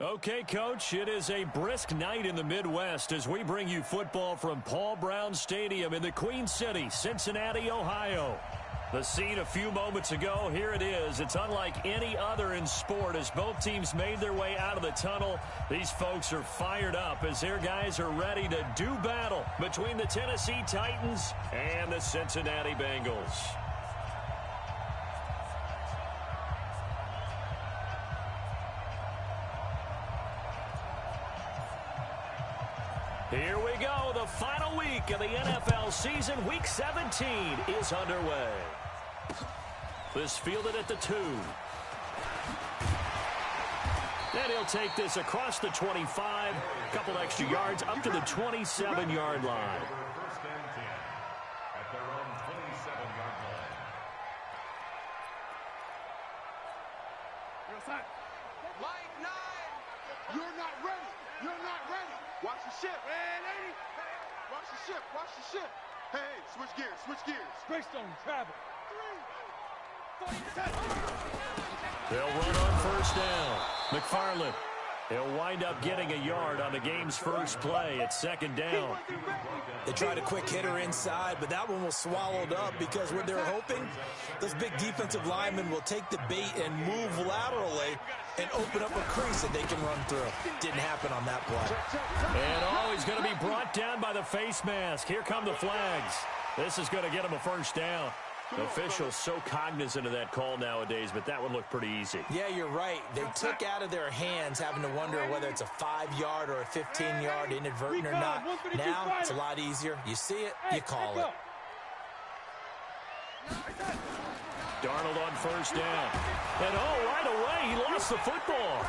Okay, Coach, it is a brisk night in the Midwest as we bring you football from Paul Brown Stadium in the Queen City, Cincinnati, Ohio. The scene a few moments ago, here it is. It's unlike any other in sport as both teams made their way out of the tunnel. These folks are fired up as their guys are ready to do battle between the Tennessee Titans and the Cincinnati Bengals. Here we go. The final week of the NFL season. Week 17 is underway. This fielded at the 2. And he'll take this across the 25. A couple extra yards up to the 27-yard line. Line 9. You're not ready. You're not ready. Watch the ship. Hey, lady. Watch the ship. Watch the ship. Hey, switch gears. Switch gears. Greystone, travel. 3. They'll run on first down. McFarland. He'll wind up getting a yard on the game's first play at second down. They tried a quick hitter inside, but that one was swallowed up because what they're hoping, those big defensive linemen will take the bait and move laterally and open up a crease that they can run through. Didn't happen on that play. And he's going to be brought down by the face mask. Here come the flags. This is going to get him a first down. The officials so cognizant of that call nowadays, but that one looked pretty easy. Yeah, you're right. They took out of their hands having to wonder whether it's a 5-yard or a 15-yard inadvertent or not. Now, it's a lot easier. You see it, you call it. Darnold on first down. And right away, he lost the football.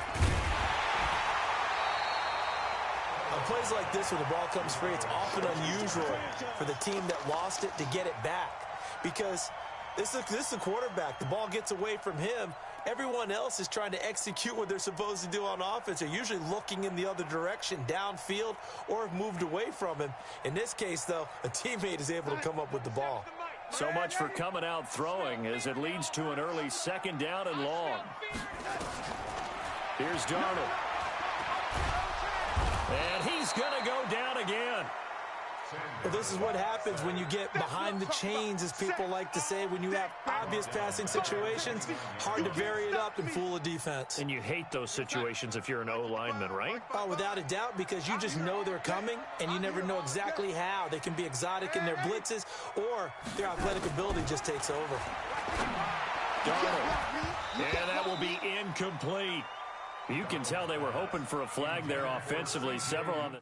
On plays like this where the ball comes free, it's often unusual for the team that lost it to get it back. Because this is the quarterback. The ball gets away from him. Everyone else is trying to execute what they're supposed to do on offense. They're usually looking in the other direction, downfield, or have moved away from him. In this case, though, a teammate is able to come up with the ball. So much for coming out throwing as it leads to an early second down and long. Here's Darnold. And he's going to go down again. Well, this is what happens when you get behind the chains, as people like to say. When you have obvious passing situations, hard to vary it up and fool a defense. And you hate those situations if you're an O-lineman, right? Oh, without a doubt, because you just know they're coming, and you never know exactly how. They can be exotic in their blitzes, or their athletic ability just takes over. Darnold. And that will be incomplete. You can tell they were hoping for a flag there offensively. Several on the...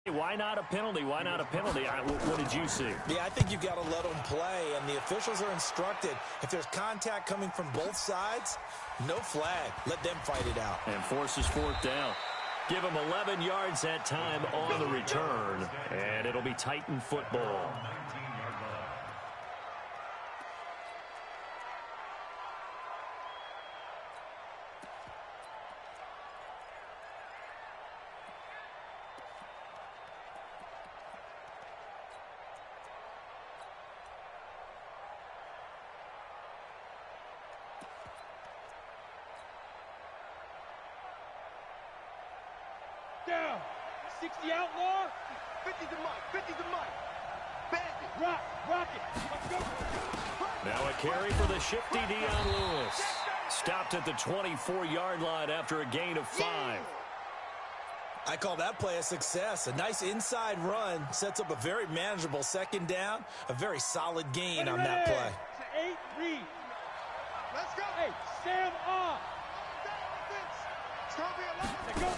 Why not a penalty? Why not a penalty? What did you see? Yeah, I think you've got to let them play, and the officials are instructed. If there's contact coming from both sides, no flag. Let them fight it out. And forces fourth down. Give them 11 yards that time on the return, and it'll be Titan football. Down. 60 outlaw. 50 to Mike. 50 to Mike. Bandit. Rock it. Let's go. Now a carry for the shifty Dion Lewis. Stopped at the 24-yard line after a gain of 5. I call that play a success. A nice inside run sets up a very manageable second down. A very solid gain on that play. 8-3. Let's go. Hey, Sam off. It's going to be a lot. Let's go.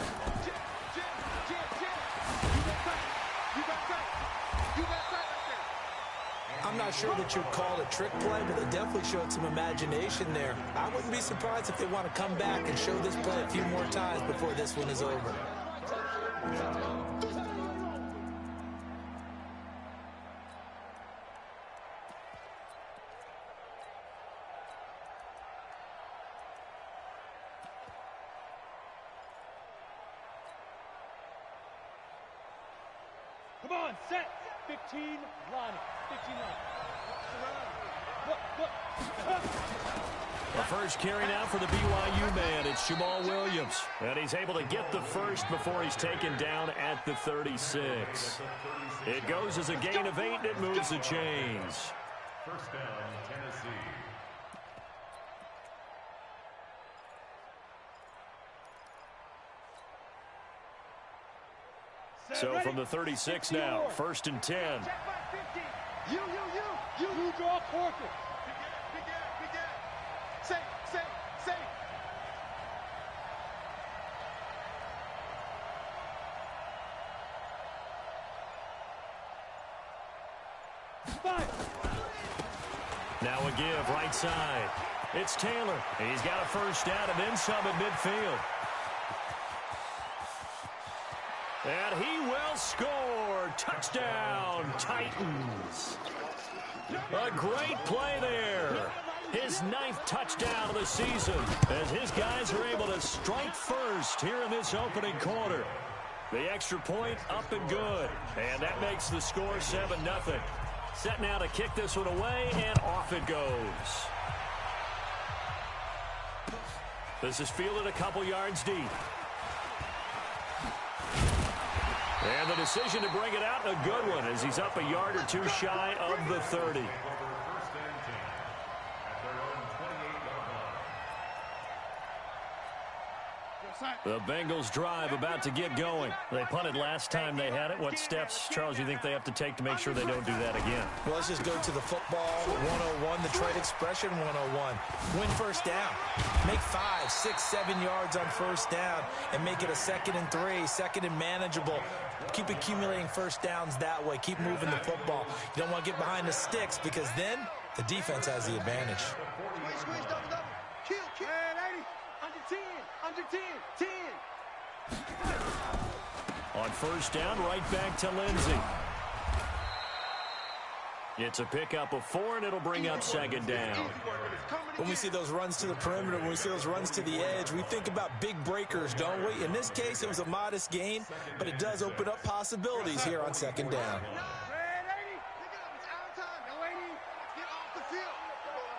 I'm not sure that you'd call it a trick play, but they definitely showed some imagination there. I wouldn't be surprised if they want to come back and show this play a few more times before this one is over. Come on, set. 15, line it. 15 line. Look. The first carry now for the BYU man. It's Jamal Williams. And he's able to get the first before he's taken down at the 36. It goes as a gain of 8, and it moves the chains. First down, Tennessee. So from the 36 now, 1st and 10. You draw quarter. Safe. Now a give right side. It's Taylor. He's got a first down and then some at midfield. And he will score. Touchdown, Titans. A great play there. His 9th touchdown of the season as his guys are able to strike first here in this opening quarter. The extra point up and good. And that makes the score 7-0. Set now to kick this one away, and off it goes. This is fielded a couple yards deep. And the decision to bring it out, a good one, as he's up a yard or two shy of the 30. The Bengals drive about to get going. They punted last time they had it. What steps, Charles, you think they have to take to make sure they don't do that again? Well, let's just go to the football 101, the trade expression 101. Win first down. Make 5, 6, 7 yards on first down and make it a 2nd and 3, 2nd and manageable. Keep accumulating first downs that way. Keep moving the football. You don't want to get behind the sticks because then the defense has the advantage. Squeeze, double. Kill. Hey, 80. Under 10. 10. On first down, right back to Lindsey. It's a pickup of 4, and it'll bring up 2nd down. When we see those runs to the perimeter, when we see those runs to the edge, we think about big breakers, don't we? In this case, it was a modest gain, but it does open up possibilities here on 2nd down.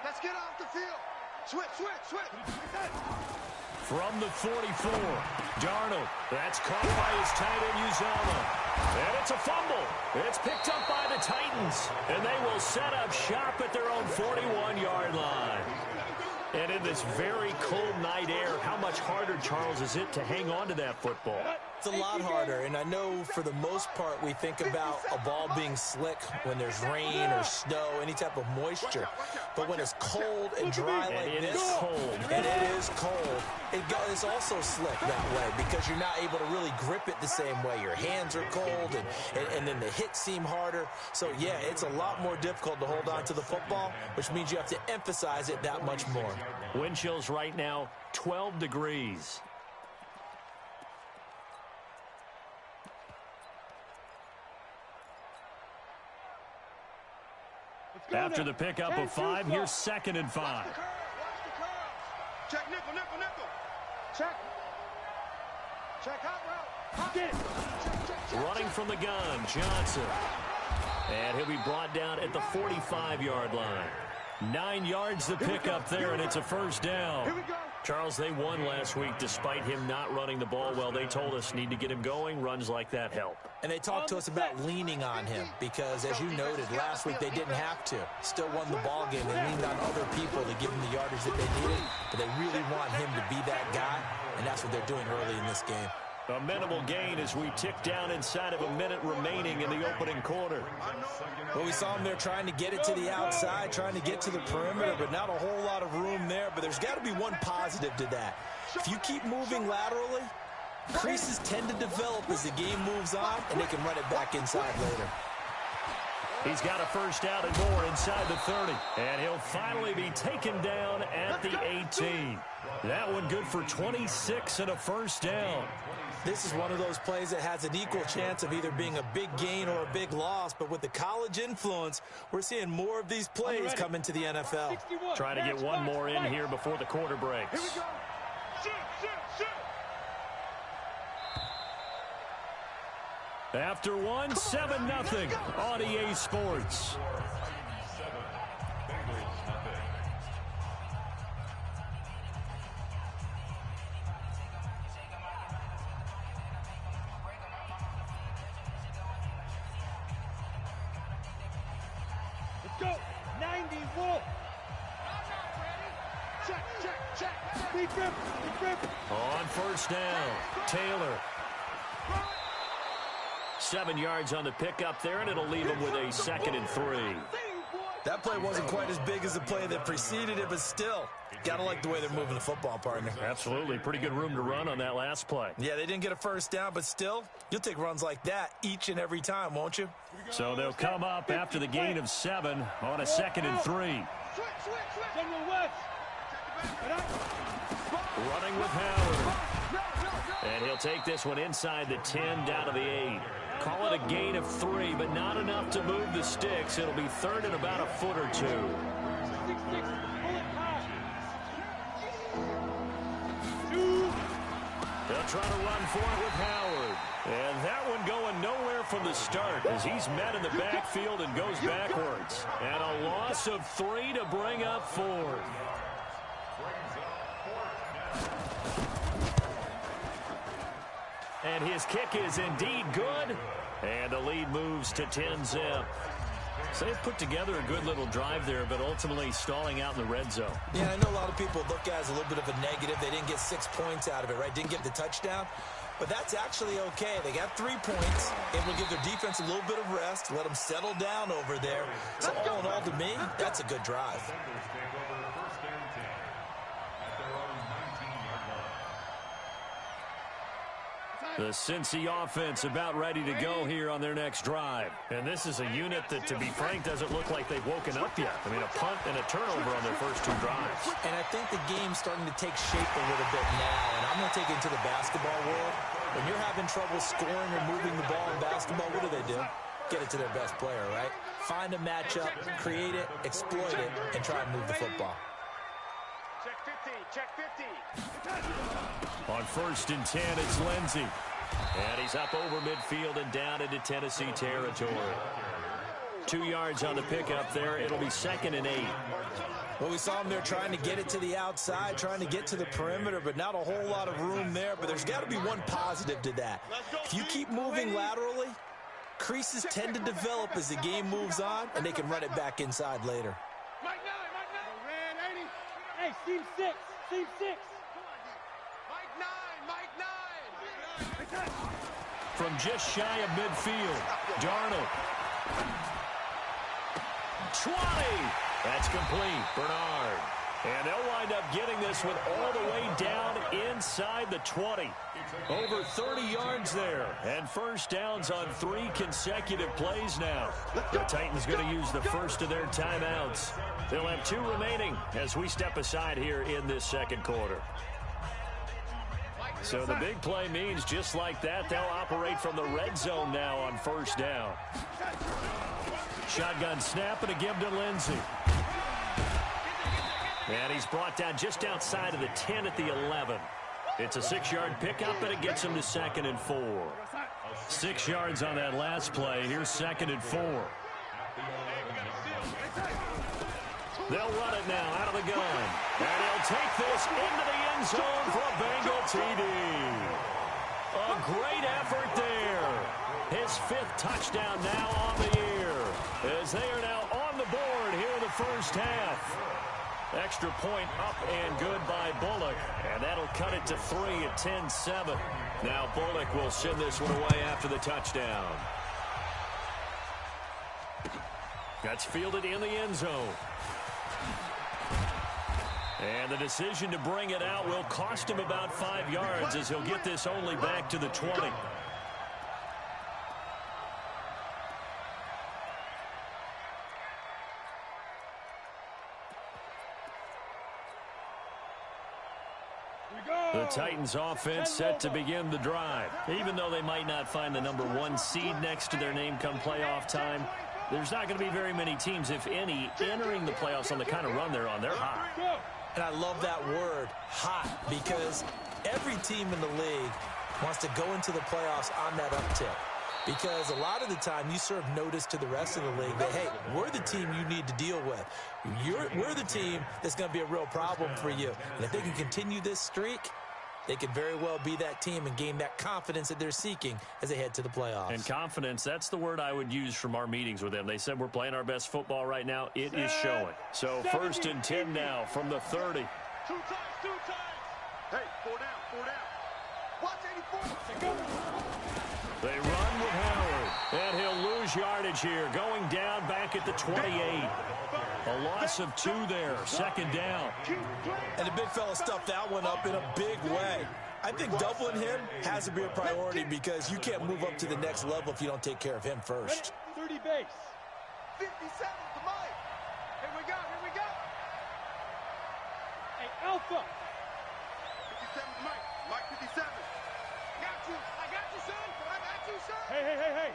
Let's get off the field. Switch. From the 44, Darnold. That's caught by his tight end, Ohama. And it's a fumble. It's picked up by the Titans. And they will set up shop at their own 41-yard line. And in this very cold night air, how much harder, Charles, is it to hang on to that football? It's a lot harder, and I know for the most part we think about a ball being slick when there's rain or snow, any type of moisture. But when it's cold and dry like this, and it is cold, it's also slick that way because you're not able to really grip it the same way. Your hands are cold, and then the hits seem harder. So, yeah, it's a lot more difficult to hold on to the football, which means you have to emphasize it that much more. Wind chills right now, 12 degrees. After the pickup of 5, here's 2nd and 5. Watch the curls. Check nickel. Check hot route. Running from the gun, Johnson. And he'll be brought down at the 45-yard line. 9 yards the pickup there, and it's a first down. Here we go. Charles, they won last week despite him not running the ball well. They told us need to get him going. Runs like that help. And they talked to us about leaning on him because, as you noted, last week they didn't have to. Still won the ball game. They leaned on other people to give them the yardage that they needed, but they really want him to be that guy, and that's what they're doing early in this game. A minimal gain as we tick down inside of a minute remaining in the opening quarter. Well, we saw him there trying to get it to the outside, trying to get to the perimeter, but not a whole lot of room there. But there's got to be one positive to that. If you keep moving laterally, creases tend to develop as the game moves on, and they can run it back inside later. He's got a first down and more inside the 30. And he'll finally be taken down at the 18. That one good for 26 and a first down. This is one of those plays that has an equal chance of either being a big gain or a big loss. But with the college influence, we're seeing more of these plays come into the NFL. Trying to get one more in here before the quarter breaks. Here we go. Shoot. After one, 7-0 on EA Sports. go. 90 wolf. Check, check, check. Big rip, big rip. On first down, Taylor. 7 yards on the pickup there, and it'll leave him with a 2nd and 3. That play wasn't quite as big as the play that preceded it, but still, got to like the way they're moving the football, partner. Absolutely. Pretty good room to run on that last play. Yeah, they didn't get a first down, but still, you'll take runs like that each and every time, won't you? So they'll come up after the gain of 7 on a 2nd and 3. General West. Running with Howard. And he'll take this one inside the 10, down to the 8. Call it a gain of 3, but not enough to move the sticks. It'll be 3rd and about a foot or 2. 6-6, pull it high. 2. They'll try to run for it with Howard. And that one going nowhere from the start as he's met in the backfield and goes backwards. And a loss of 3 to bring up 4th. And his kick is indeed good. And the lead moves to 10-zip. So they've put together a good little drive there, but ultimately stalling out in the red zone. Yeah, I know a lot of people look at it as a little bit of a negative. They didn't get 6 points out of it, right? Didn't get the touchdown. But that's actually okay. They got 3 points. Able to give their defense a little bit of rest, let them settle down over there. So all in all, to me, that's a good drive. The Cincy offense about ready to go here on their next drive. And this is a unit that, to be frank, doesn't look like they've woken up yet. I mean, a punt and a turnover on their first 2 drives. And I think the game's starting to take shape a little bit now. And I'm going to take it into the basketball world. When you're having trouble scoring or moving the ball in basketball, what do? Get it to their best player, right? Find a matchup, create it, exploit it, and try and move the football. Check 50, check 50. On first and 10, it's Lindsey. And he's up over midfield and down into Tennessee territory. 2 yards on the pickup there. It'll be 2nd and 8. Well, we saw him there trying to get it to the outside, trying to get to the perimeter, but not a whole lot of room there. But there's got to be one positive to that. If you keep moving laterally, creases tend to develop as the game moves on, and they can run it back inside later. Mike 9, Mike 9. Hey, team 6, team 6. Mike 9, Mike 9. From just shy of midfield, Darnold. 20. That's complete. Bernard. And they'll wind up getting this one all the way down inside the 20. Over 30 yards there. And first downs on 3 consecutive plays now. The Titans going to use the first of their timeouts. They'll have 2 remaining as we step aside here in this second quarter. So the big play means just like that, they'll operate from the red zone now on first down. Shotgun snap and a give to Lindsey. And he's brought down just outside of the 10 at the 11. It's a 6-yard pickup, and it gets him to 2nd and 4. 6 yards on that last play. Here's 2nd and 4. They'll run it now out of the gun. And he'll take this into the end zone for a Bengal TD. A great effort there. His 5th touchdown now on the year, as they are now on the board here in the first half. Extra point up and good by Bullock, and that'll cut it to 3 at 10-7. Now Bullock will send this one away after the touchdown. That's fielded in the end zone. And the decision to bring it out will cost him about 5 yards, as he'll get this only back to the 20. The Titans offense set to begin the drive. Even though they might not find the number 1 seed next to their name come playoff time, there's not going to be very many teams, if any, entering the playoffs on the kind of run they're on. They're hot. And I love that word, hot, because every team in the league wants to go into the playoffs on that uptick. Because a lot of the time you serve notice to the rest of the league that, hey, we're the team you need to deal with. We're the team that's going to be a real problem for you. And if they can continue this streak, they could very well be that team and gain that confidence that they're seeking as they head to the playoffs. And confidence, that's the word I would use from our meetings with them. They said we're playing our best football right now. It is showing. So 1st and 10 now from the 30. Two times. Hey, 4 down. Watch 84. They run with Howard, and he'll lose yardage here. Going down back at the 28. A loss of 2 there, 2nd down. And the big fella stuffed that one up in a big way. I think doubling him has to be a priority because you can't move up to the next level if you don't take care of him first. 30 base. 57 to Mike. Here we go. Hey, Alpha. 57 to Mike. Mike 57. I got you, son. Hey.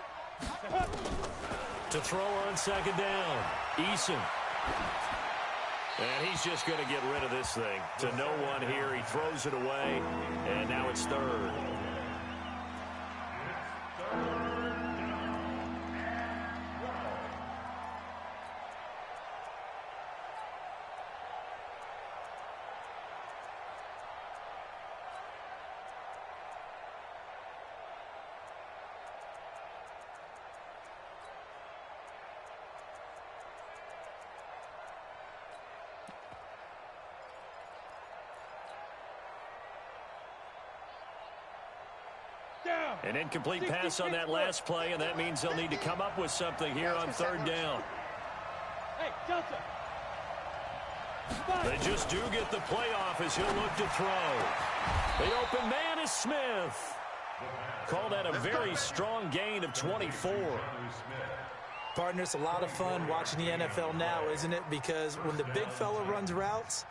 To throw on 2nd down, Eason. And he's just going to get rid of this thing. To no one here, he throws it away, and now it's 3rd. An incomplete pass on that last play, and that means they'll need to come up with something here on 3rd down. Hey, Delta. They just do get the playoff as he'll look to throw. The open man is Smith. Call that a very strong gain of 24. Partner, it's a lot of fun watching the NFL now, isn't it? Because when the big fella runs routes,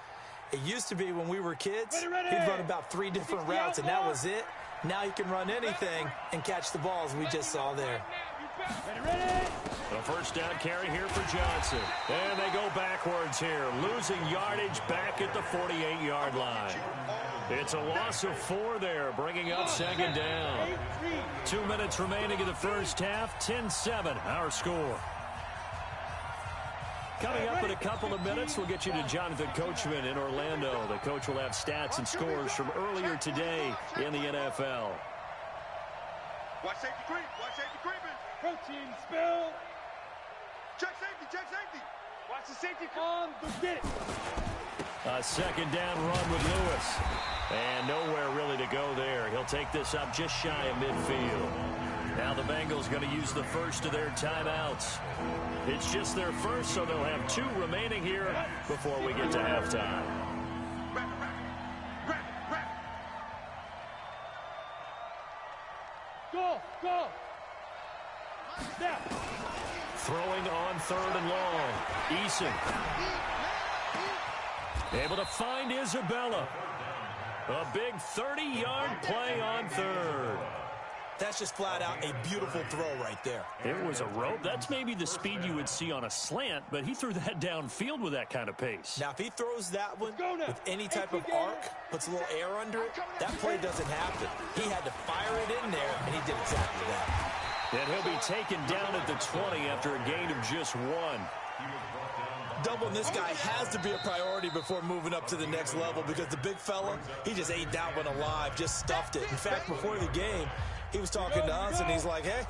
it used to be when we were kids, he'd run about 3 different routes, and that was it. Now he can run anything and catch the balls we just saw there. A 1st down carry here for Johnson. And they go backwards here, losing yardage back at the 48-yard line. It's a loss of 4 there, bringing up 2nd down. 2 minutes remaining in the first half, 10-7 our score. Coming up in a couple of minutes, we'll get you to Jonathan Coachman in Orlando. The coach will have stats and scores from earlier today in the NFL. Watch safety creeping. Protein spill. Check safety. Watch the safety on the get it. A 2nd down run with Lewis. And nowhere really to go there. He'll take this up just shy of midfield. Now the Bengals going to use the first of their timeouts. It's just their first, so they'll have 2 remaining here before we get to halftime. Go. Snap. Throwing on 3rd and long. Eason. Able to find Isabella. A big 30-yard play on 3rd. That's just flat out a beautiful throw right there. It was a rope. That's maybe the speed you would see on a slant, but he threw that downfield with that kind of pace. Now, if he throws that one with any type of arc, puts a little air under it, that play doesn't happen. He had to fire it in there, and he did exactly that. And he'll be taken down at the 20 after a gain of just 1. Doubling this guy has to be a priority before moving up to the next level because the big fella, he just ate that one alive, just stuffed it. In fact, before the game, he was talking to us, and he's like, hey,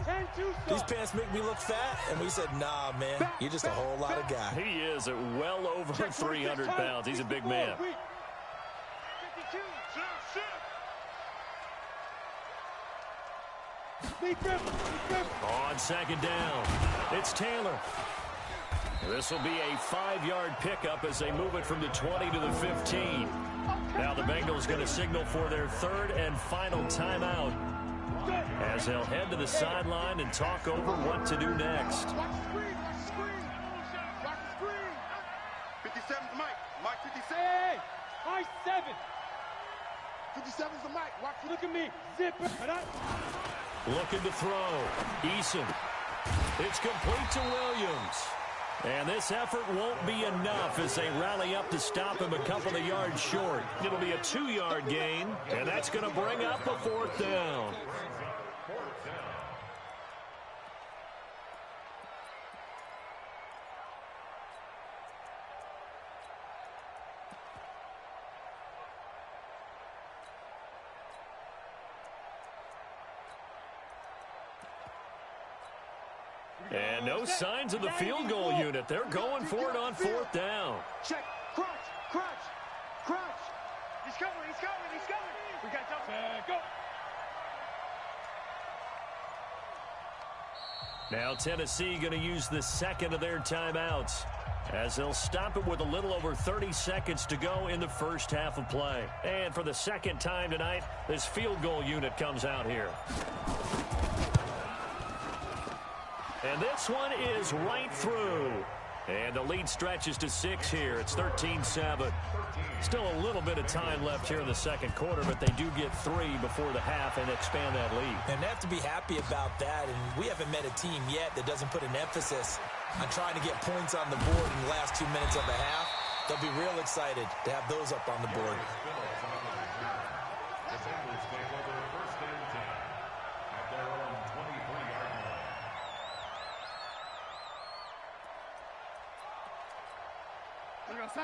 these pants make me look fat. And we said, nah, man, you're just a whole lot of guy. He is at well over 300 pounds. He's a big man. 52. On 2nd down, it's Taylor. This will be a 5-yard pickup as they move it from the 20 to the 15. Now the Bengals going to signal for their 3rd and final timeout as they'll head to the sideline and talk over what to do next. Watch the screen. 57's the Mike. Mike 57. Hey, high 7. 57's the Mike. Watch. Look at me. Zip it. Looking to throw. Eason. It's complete to Williams. And this effort won't be enough as they rally up to stop him a couple of yards short. It'll be a 2-yard gain, and that's going to bring up a 4th down. And no signs of the field goal unit. They're going for it on fourth down. Check. Crunch. Crunch. Crunch. He's coming. He's coming. He's coming. We got to go. Now Tennessee going to use the second of their timeouts, as they'll stop it with a little over 30 seconds to go in the first half of play. And for the second time tonight, this field goal unit comes out here. And this one is right through. And the lead stretches to 6 here. It's 13-7. Still a little bit of time left here in the second quarter, but they do get 3 before the half and expand that lead. And they have to be happy about that. And we haven't met a team yet that doesn't put an emphasis on trying to get points on the board in the last 2 minutes of the half. They'll be real excited to have those up on the board. The Bengals take over first and 10 at their own 23-yard line.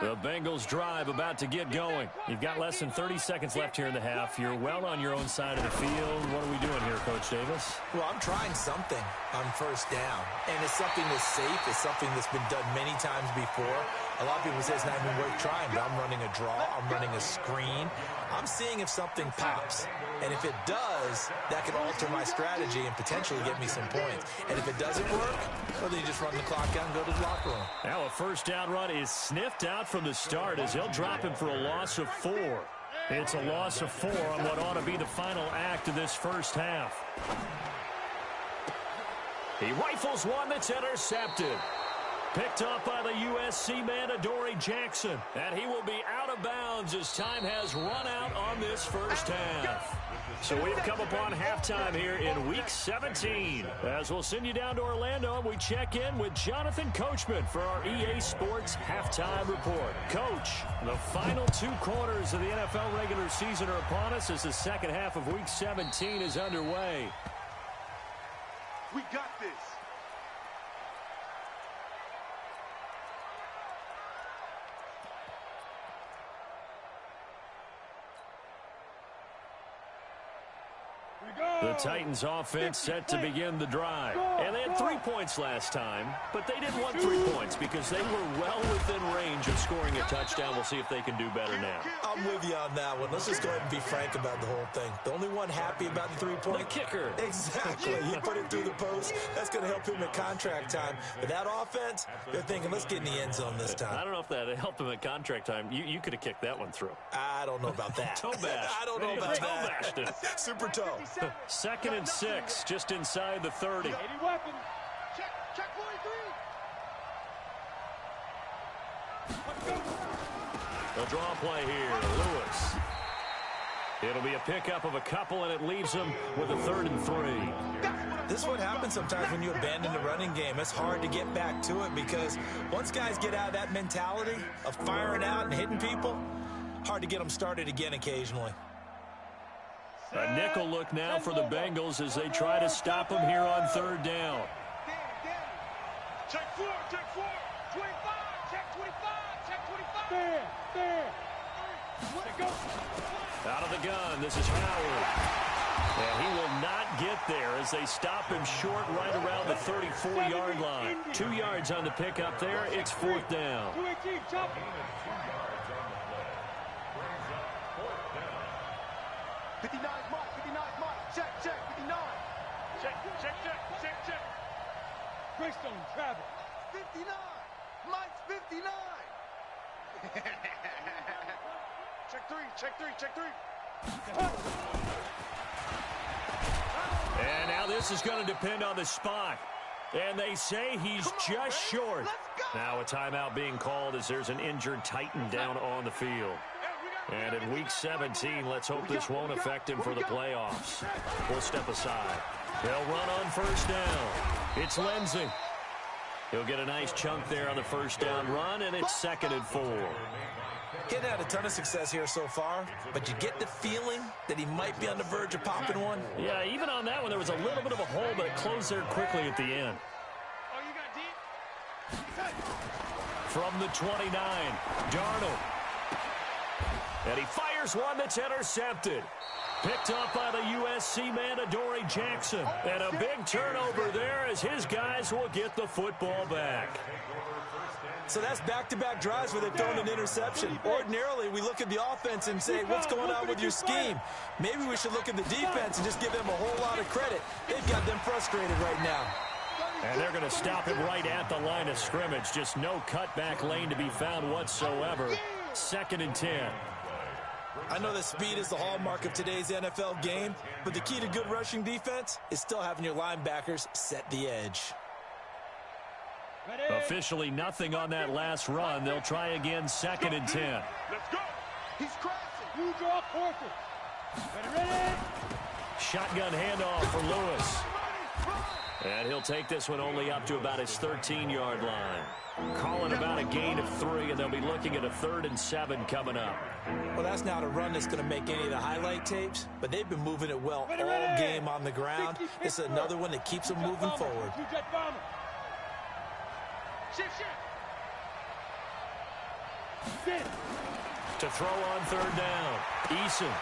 The Bengals drive about to get going. You've got less than 30 seconds left here in the half. You're well on your own side of the field. What are we doing here, Coach Davis? Well, I'm trying something on first down. And it's something that's safe. It's something that's been done many times before. A lot of people say it's not even worth trying, but I'm running a draw. I'm running a screen. I'm seeing if something pops. And if it does, that could alter my strategy and potentially get me some points. And if it doesn't work, well, then you just run the clock out and go to the locker room. Now a first down run is sniffed out from the start as they'll drop him for a loss of 4. It's a loss of 4 on what ought to be the final act of this first half. He rifles one that's intercepted. Picked up by the USC man, Adoree Jackson. And he will be out of bounds as time has run out on this first half. So we've come upon halftime here in Week 17. As we'll send you down to Orlando, and we check in with Jonathan Coachman for our EA Sports Halftime Report. Coach, the final 2 quarters of the NFL regular season are upon us as the second half of Week 17 is underway. We got this. The Titans offense set to begin the drive. And they had 3 points last time, but they didn't want 3 points because they were well within range of scoring a touchdown. We'll see if they can do better now. I'm with you on that one. Let's just go ahead and be frank about the whole thing. The only one happy about the 3-point. The kicker. Exactly. He put it through the post. That's going to help him at contract time. But that offense, they're thinking, let's get in the end zone this time. I don't know if that helped him at contract time. You could have kicked that one through. I don't know about that. Toe bash. I don't know about toe that. bashed it. Super toe. 2nd and 6, just inside the 30. Any weapon. Check 43. The draw play here, Lewis. It'll be a pickup of a couple, and it leaves them with a 3rd and 3. This is what happens sometimes when you abandon the running game. It's hard to get back to it because once guys get out of that mentality of firing out and hitting people, hard to get them started again occasionally. A nickel look now for the Bengals as they try to stop him here on 3rd down. Check 4. 25. Check 25. Check 25. There. Go. Out of the gun, this is Howard. And he will not get there as they stop him short right around the 34-yard line. 2 yards on the pickup there. It's 4th down. 218, chop. 59 Mike. Check 59. Check. Greystone, Travis. 59. Mike's 59. Check 3. And now this is going to depend on the spot. And they say he's just short. Now a timeout being called as there's an injured Titan down on the field. And in Week 17, let's hope this won't affect him for the playoffs. We'll step aside. They'll run on 1st down. It's Lindsey. He'll get a nice chunk there on the 1st down run, and it's 2nd and 4. Getting had a ton of success here so far, but you get the feeling that he might be on the verge of popping one. Yeah, even on that one, there was a little bit of a hole, but it closed there quickly at the end. Oh, you got deep? From the 29, Darnold. And he fires one that's intercepted. Picked up by the USC man, Adoree Jackson. And a big turnover there as his guys will get the football back. So that's back-to-back drives where they've thrown an interception. Ordinarily, we look at the offense and say, what's going on with your scheme? Maybe we should look at the defense and just give them a whole lot of credit. They've got them frustrated right now. And they're going to stop him right at the line of scrimmage. Just no cutback lane to be found whatsoever. 2nd and 10. I know that speed is the hallmark of today's NFL game, but the key to good rushing defense is still having your linebackers set the edge. Officially nothing on that last run. They'll try again, 2nd and 10. Let's go. He's crashing. You draw quarter. Ready? Shotgun handoff for Lewis. And he'll take this one only up to about his 13-yard line. Calling about a gain of 3, and they'll be looking at a 3rd and 7 coming up. Well, that's not a run that's going to make any of the highlight tapes, but they've been moving it well all game on the ground. It's another one that keeps them moving forward. To throw on 3rd down, Eason.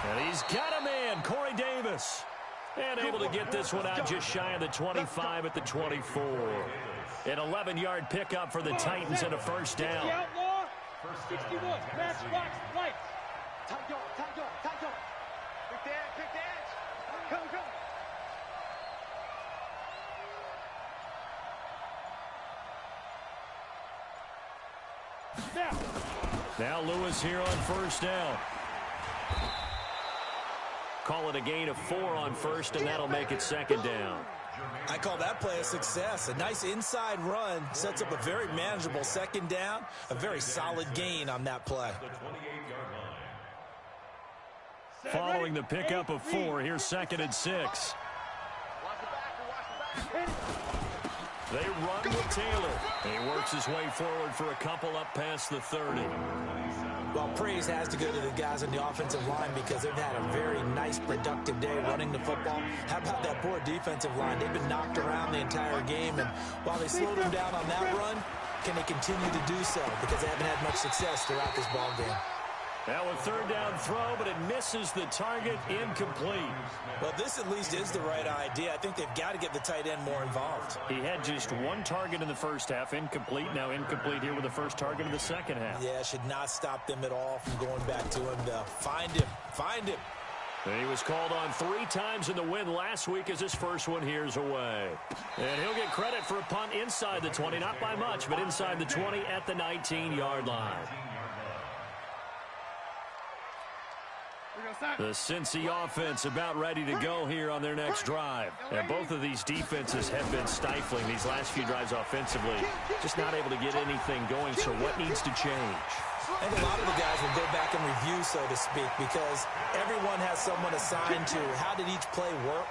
And he's got a man, Corey Davis. And able to get this one out just shy of the 25 at the 24. An 11-yard pickup for the Titans and a 1st down. Outlaw, 61, match box, lights. Tight go. Pick the edge. Come. Now Lewis here on 1st down. Call it a gain of 4 on 1st, and that'll make it 2nd down. I call that play a success. A nice inside run sets up a very manageable 2nd down. A very solid gain on that play. Following the pickup of 4, here's 2nd and 6. They run with Taylor. He works his way forward for a couple up past the 30. Well, praise has to go to the guys on the offensive line because they've had a very nice, productive day running the football. How about that poor defensive line? They've been knocked around the entire game, and while they slowed them down on that run, can they continue to do so? Because they haven't had much success throughout this ball game. Now a 3rd down throw, but it misses the target, incomplete. Well, this at least is the right idea. I think they've got to get the tight end more involved. He had just 1 target in the 1st half, incomplete. Now incomplete here with the 1st target in the 2nd half. Yeah, should not stop them at all from going back to him, though. Find him. And he was called on 3 times in the win last week as his first one here's away. And he'll get credit for a punt inside the 20, not by much, but inside the 20 at the 19-yard line. The Cincy offense about ready to go here on their next drive. And both of these defenses have been stifling these last few drives offensively. Just not able to get anything going, so what needs to change? I think a lot of the guys will go back and review, so to speak, because everyone has someone assigned to how did each play work.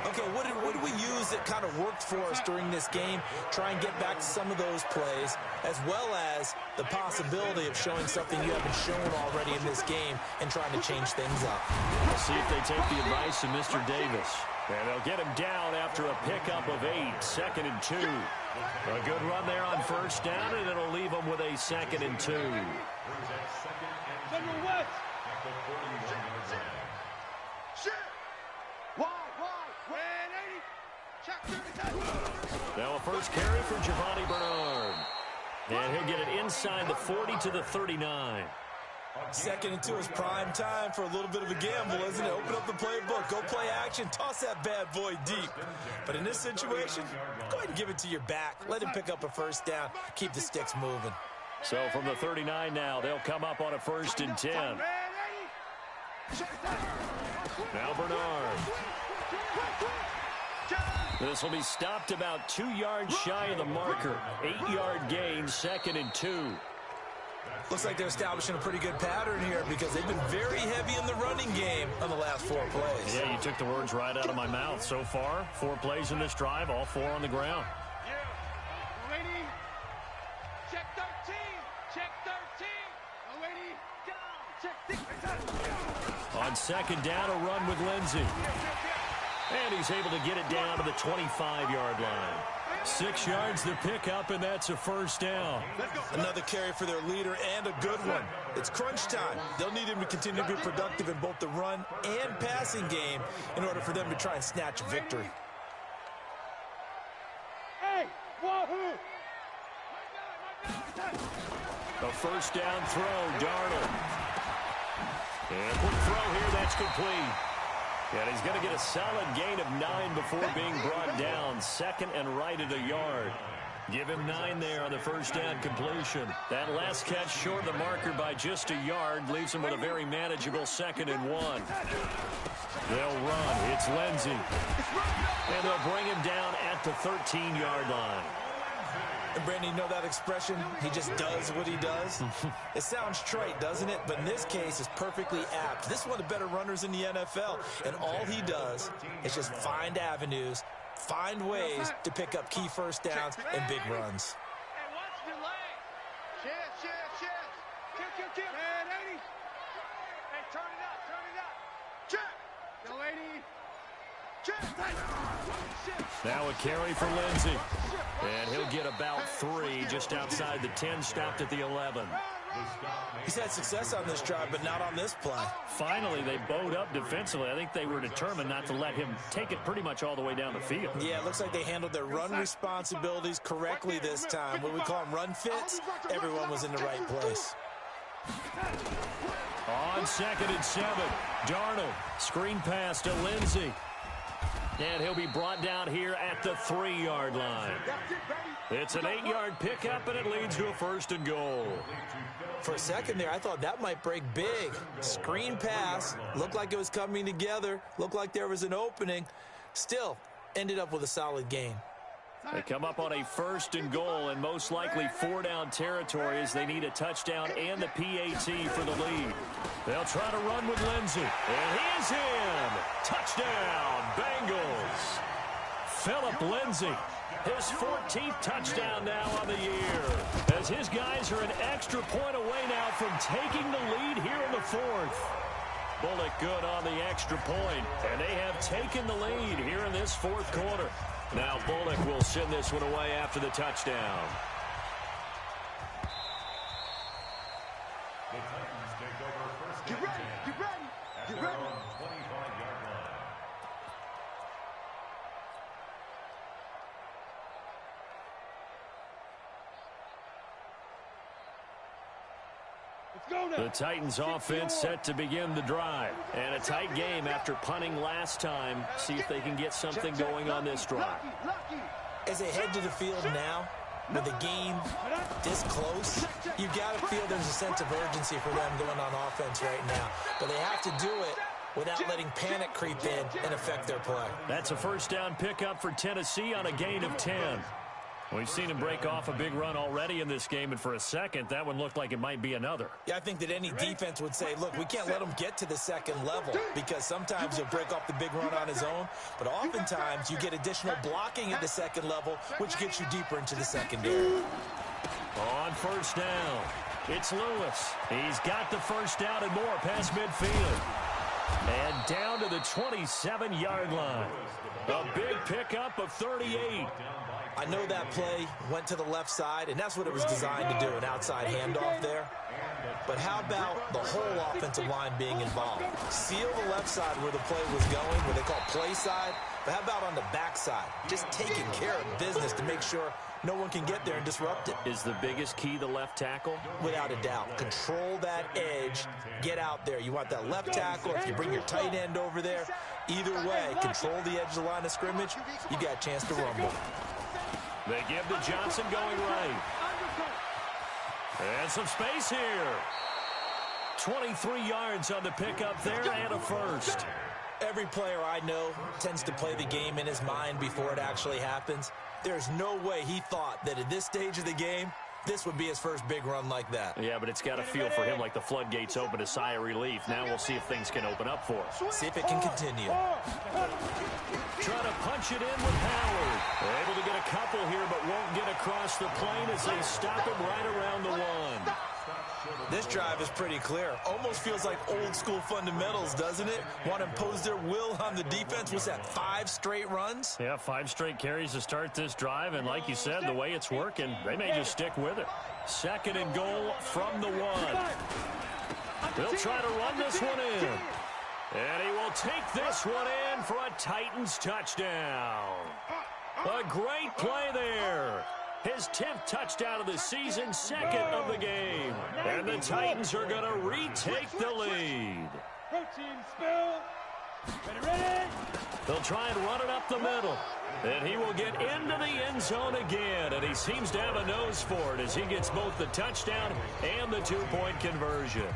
Okay, what did we use that kind of worked for us during this game? Try and get back to some of those plays, as well as the possibility of showing something you haven't shown already in this game and trying to change things up. We'll see if they take the advice of Mr. Davis. And they'll get him down after a pickup of 8, 2nd and 2. A good run there on 1st down, and it'll leave them with a 2nd and 2. Now a 1st carry for Giovanni Bernard. And he'll get it inside the 40 to the 39. 2nd and 2 is prime time for a little bit of a gamble, isn't it? Open up the playbook, go play action, toss that bad boy deep. But in this situation, go ahead and give it to your back. Let him pick up a 1st down, keep the sticks moving. So from the 39 now, they'll come up on a 1st and 10. Now Bernard. This will be stopped about 2 yards shy of the marker. 8-yard gain, 2nd and 2. Looks like they're establishing a pretty good pattern here because they've been very heavy in the running game on the last 4 plays. Yeah, you took the words right out of my mouth. So far, 4 plays in this drive, all 4 on the ground. Ready? Check 13. Check 13. Ready? Down. Check 6. On 2nd down, a run with Lindsey. And he's able to get it down to the 25-yard line. 6 yards the pickup, and that's a first down. Another carry for their leader and a good one. It's crunch time. They'll need him to continue to be productive in both the run and passing game in order for them to try and snatch a victory. Hey, wahoo! A first down throw, Darnold. And quick throw here, that's complete. And he's going to get a solid gain of 9 before being brought down. Second and right at a yard. Give him 9 there on the first down completion. That last catch short of the marker by just a yard leaves him with a very manageable 2nd and 1. They'll run. It's Lindsey. And they'll bring him down at the 13-yard line. And Brandon, you know that expression? He just does what he does. It sounds trite, doesn't it? But in this case, it's perfectly apt. This is one of the better runners in the NFL. And all he does is just find avenues, find ways to pick up key first downs and big runs. Hey, watch the leg. Chance. Kill. Man, 80. Hey, turn it up. Check. No, 80. Now a carry for Lindsey. And he'll get about 3 just outside the 10, stopped at the 11. He's had success on this drive, but not on this play. Finally, they bowed up defensively. I think they were determined not to let him take it pretty much all the way down the field. Yeah, it looks like they handled their run responsibilities correctly this time. What we call them run fits, everyone was in the right place. On 2nd and 7, Darnold, screen pass to Lindsey. And he'll be brought down here at the 3-yard line. It's an 8-yard pickup, and it leads to a 1st and goal. For a second there, I thought that might break big. Screen pass, looked like it was coming together, looked like there was an opening. Still, ended up with a solid gain. They come up on a 1st and goal, and most likely 4-down territory as they need a touchdown and the PAT for the lead. They'll try to run with Lindsey, and he is in. Touchdown, Bengals. Philip Lindsey, his 14th touchdown now on the year, as his guys are an extra point away now from taking the lead here in the 4th. Bullock good on the extra point, and they have taken the lead here in this 4th quarter. Now Bullock will send this one away after the touchdown. The Titans take over first Get and ready. 10 Get ready. at Get their ready. own 25-yard line. Let's go now. The Titans offense set to begin the drive. And a tight game after punting last time. See if they can get something going on this drive. As they head to the field now, with the game this close, you got to feel there's a sense of urgency for them going on offense right now. But they have to do it without letting panic creep in and affect their play. That's a first down pickup for Tennessee on a gain of 10. We've seen him break off a big run already in this game, and for a second, that one looked like it might be another. Yeah, I think that any defense would say, look, we can't let him get to the second level, because sometimes he'll break off the big run on his own, but oftentimes you get additional blocking at the second level, which gets you deeper into the secondary. On first down, it's Lewis. He's got the first down and more past midfield. And down to the 27-yard line. A big pickup of 38. I know that play went to the left side, and that's what it was designed to do, an outside handoff there. But how about the whole offensive line being involved? Seal the left side where the play was going, where they call play side. But how about on the back side? Just taking care of business to make sure no one can get there and disrupt it. Is the biggest key the left tackle? Without a doubt. Control that edge. Get out there. You want that left tackle. If you bring your tight end over there, either way, control the edge of the line of scrimmage. You got a chance to rumble. They give to Johnson going right. And some space here. 23 yards on the pickup there and a first. Every player I know tends to play the game in his mind before it actually happens. There's no way he thought that at this stage of the game, this would be his first big run like that. Yeah, but it's got to feel for him like the floodgates open, a sigh of relief. Now we'll see if things can open up for him. See if it can continue. Trying to punch it in with Howard. They're able to get a couple here, but won't get across the plane as they stop him right around the one. This drive is pretty clear. Almost feels like old school fundamentals, doesn't it? Want to impose their will on the defense. What's that, 5 straight runs? Yeah, 5 straight carries to start this drive, and like you said, the way it's working, they may just stick with it. 2nd and goal from the 1. They'll try to run this one in. And he will take this one in for a Titans touchdown. A great play there. His 10th touchdown of the season, 2nd of the game. And the Titans are going to retake the lead. Protein spill. Ready. They'll try and run it up the middle. And he will get into the end zone again. And he seems to have a nose for it as he gets both the touchdown and the 2-point conversion.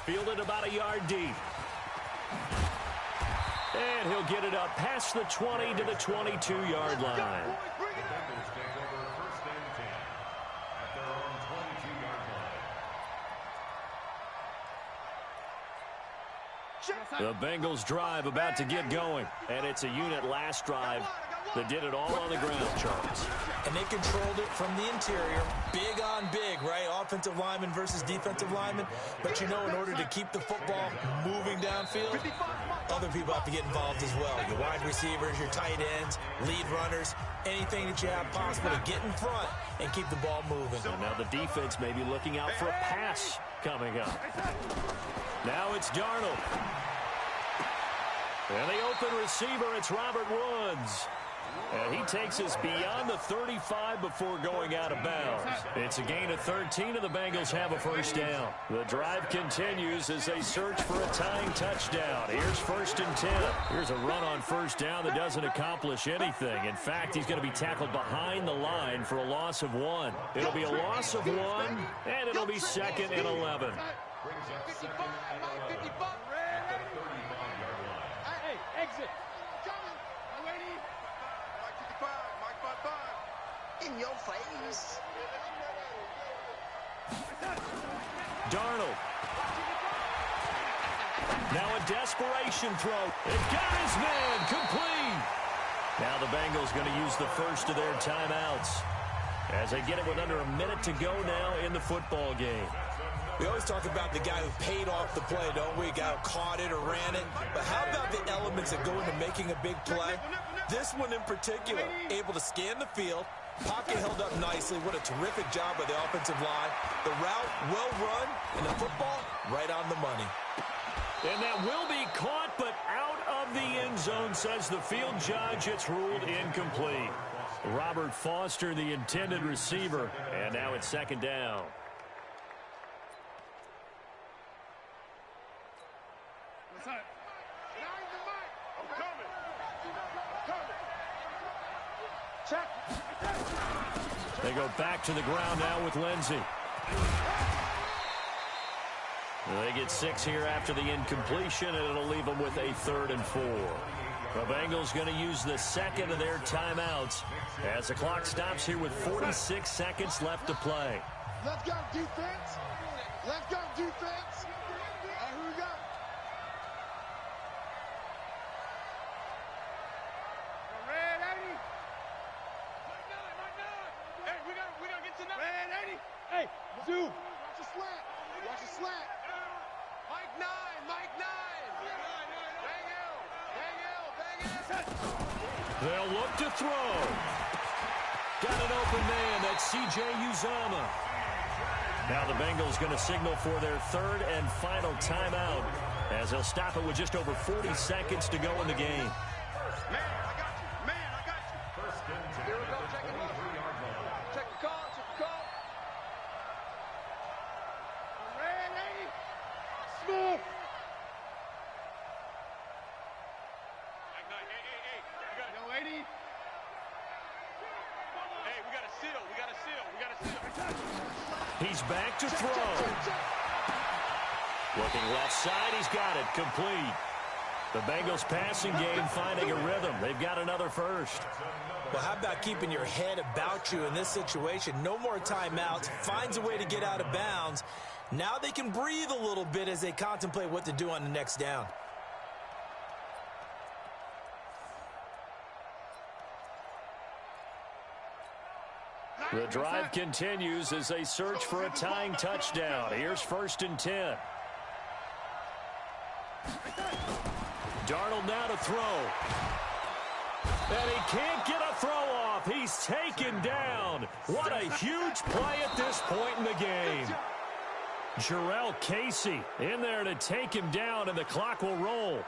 Fielded about a yard deep. And he'll get it up past the 20 to the 22-yard line. Bengals take over 1st and 10 at their own 22-yard line. The Bengals drive about to get going. And it's a unit last drive that did it all on the ground, Charles. And they controlled it from the interior. Big on big, right? Offensive lineman versus defensive lineman. But you know, in order to keep the football moving downfield, other people have to get involved as well. Your wide receivers, your tight ends, lead runners, anything that you have possible to get in front and keep the ball moving. And now the defense may be looking out for a pass coming up. Now it's Darnold. And the open receiver, it's Robert Woods. And he takes us beyond the 35 before going out of bounds. It's a gain of 13, and the Bengals have a first down. The drive continues as they search for a tying touchdown. Here's 1st and 10. Here's a run on first down that doesn't accomplish anything. In fact, he's going to be tackled behind the line for a loss of 1. It'll be a loss of 1, and it'll be 2nd and 11. Brings up 2nd and 11 at the 35-yard line. Hey, exit. In your face. Darnold. Now a desperation throw. It got his man complete. Now the Bengals going to use the first of their timeouts as they get it with under a minute to go now in the football game. We always talk about the guy who paid off the play, don't we? A guy who caught it or ran it. But how about the elements that go into making a big play? This one in particular, able to scan the field. Pocket held up nicely. What a terrific job by the offensive line. The route, well run, and the football, right on the money. And that will be caught, but out of the end zone, says the field judge. It's ruled incomplete. Robert Foster, the intended receiver, and now it's 2nd down. They go back to the ground now with Lindsey. They get 6 here after the incompletion, and it'll leave them with a 3rd and 4. The Bengals going to use the 2nd of their timeouts as the clock stops here with 46 seconds left to play. Let's go, defense. Let's go, defense. All right, here we go. Hey, Zoo. Watch the slant. Watch the slant. Mike 9. Mike 9. Bang Hill. They'll look to throw. Got an open man. That's C.J. Uzomah. Now the Bengals going to signal for their 3rd and final timeout as they'll stop it with just over 40 seconds to go in the game. Man, I got you. Man, I got you. 1st and 10 Here we go. at Check the him out. 23-yard line. Check the call. Check the call. Ready. Smooth. Hey. We got no 80. Hey, we got a seal. We got a seal. We got a seal. He's back to throw. Looking left side, he's got it. Complete. The Bengals passing game finding a rhythm. They've got another first. Well, how about keeping your head about you in this situation? No more timeouts. Finds a way to get out of bounds. Now they can breathe a little bit as they contemplate what to do on the next down. The drive continues as they search for a tying touchdown. Here's 1st and 10. Darnold now to throw. And he can't get a throw off. He's taken down. What a huge play at this point in the game. Jarrell Casey in there to take him down, and the clock will roll.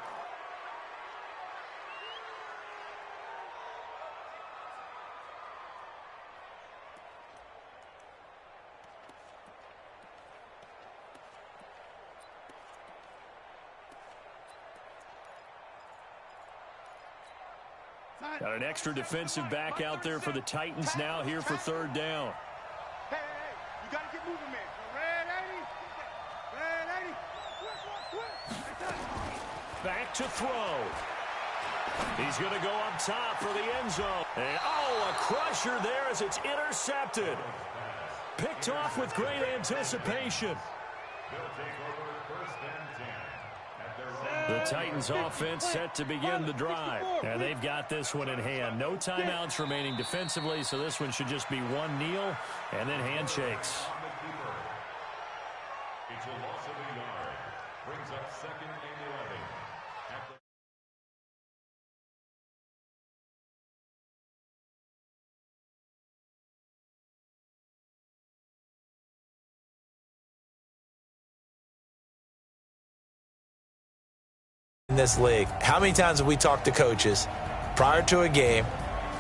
Got an extra defensive back out there for the Titans now here for 3rd down. Hey, you got to get moving, man. Red 80. Back to throw. He's going to go up top for the end zone. And, a crusher there as it's intercepted. Picked off with great anticipation. The Titans offense set to begin the drive. And they've got this one in hand. No timeouts remaining defensively, so this one should just be one kneel and then handshakes. It's a loss of a yard. Brings up 2nd and 11. In this league, how many times have we talked to coaches prior to a game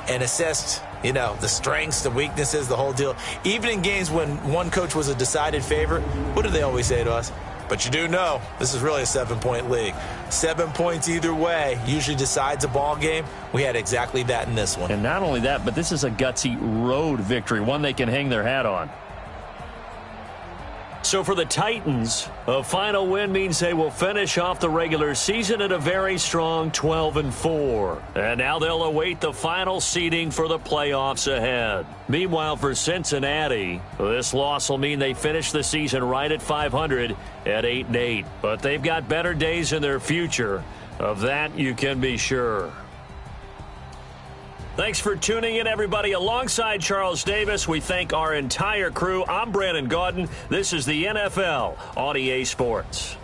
and assessed, the strengths, the weaknesses, the whole deal? Even in games when one coach was a decided favorite, what do they always say to us? But you do know this is really a 7-point league. 7 points either way usually decides a ball game. We had exactly that in this one. And not only that, but this is a gutsy road victory, one they can hang their hat on. So for the Titans, a final win means they will finish off the regular season at a very strong 12-4. And now they'll await the final seeding for the playoffs ahead. Meanwhile, for Cincinnati, this loss will mean they finish the season right at 500 at 8-8. But they've got better days in their future. Of that, you can be sure. Thanks for tuning in, everybody. Alongside Charles Davis, we thank our entire crew. I'm Brandon Gaudin. This is the NFL on EA Sports.